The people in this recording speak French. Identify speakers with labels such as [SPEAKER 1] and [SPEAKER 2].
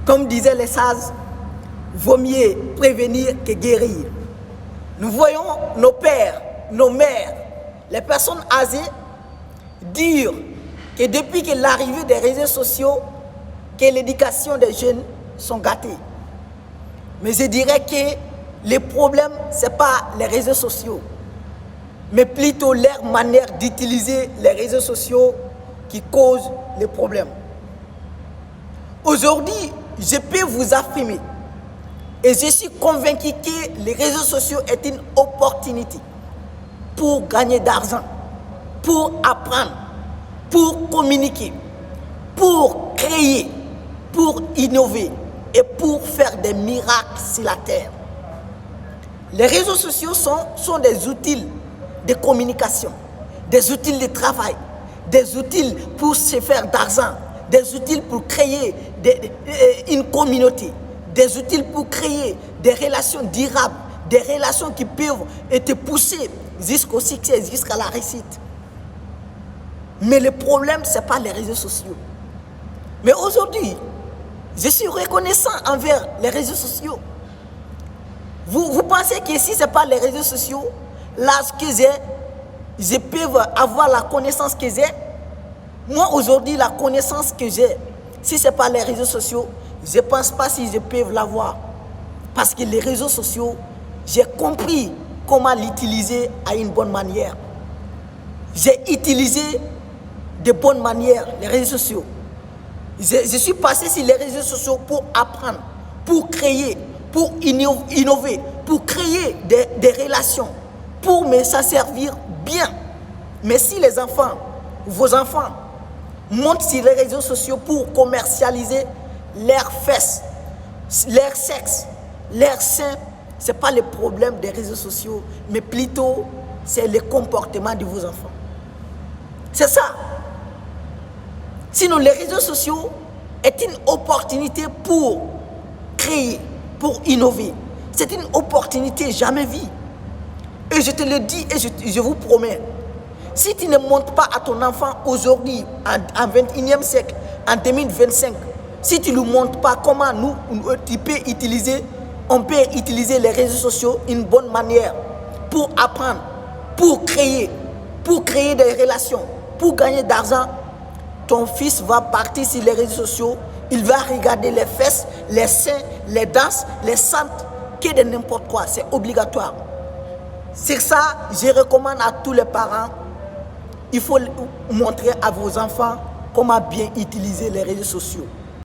[SPEAKER 1] Comme disaient les sages, vaut mieux prévenir que guérir. Nous voyons nos pères, nos mères, les personnes âgées dire que depuis que l'arrivée des réseaux sociaux, que l'éducation des jeunes sont gâtés. Mais je dirais que le problème, ce n'est pas les réseaux sociaux, mais plutôt leur manière d'utiliser les réseaux sociaux qui cause les problèmes. Aujourd'hui, je peux vous affirmer, et je suis convaincu que les réseaux sociaux est une opportunité pour gagner d'argent, pour apprendre, pour communiquer, pour créer, pour innover et pour faire des miracles sur la terre. Les réseaux sociaux sont des outils de communication, des outils de travail, des outils pour se faire d'argent, des outils pour créer une communauté, des outils pour créer des relations durables, des relations qui peuvent être poussées jusqu'au succès, jusqu'à la réussite. Mais le problème, ce n'est pas les réseaux sociaux. Mais aujourd'hui, je suis reconnaissant envers les réseaux sociaux. Vous pensez que si ce n'est pas les réseaux sociaux, l'âge que je peux avoir la connaissance que j'ai. Moi, aujourd'hui, la connaissance que j'ai, si ce n'est pas les réseaux sociaux, je ne pense pas si je peux l'avoir. Parce que les réseaux sociaux, j'ai compris comment l'utiliser à une bonne manière. J'ai utilisé de bonnes manières les réseaux sociaux. Je suis passé sur les réseaux sociaux pour apprendre, pour créer, pour innover, pour créer des relations, pour me s'en servir bien. Mais si les enfants, vos enfants, montent sur les réseaux sociaux pour commercialiser leurs fesses, leur sexe, leurs seins, ce n'est pas le problème des réseaux sociaux, mais plutôt c'est le comportement de vos enfants. C'est ça. Sinon, les réseaux sociaux est une opportunité pour créer, pour innover. C'est une opportunité jamais vue. Et je te le dis et je vous promets, si tu ne montres pas à ton enfant aujourd'hui, en 21e siècle, en 2025, si tu ne lui montres pas comment on peut utiliser les réseaux sociaux d'une bonne manière pour apprendre, pour créer des relations, pour gagner d'argent, ton fils va partir sur les réseaux sociaux, il va regarder les fesses, les seins, les danses, les centres, que de n'importe quoi, c'est obligatoire. C'est ça, je recommande à tous les parents, il faut montrer à vos enfants comment bien utiliser les réseaux sociaux.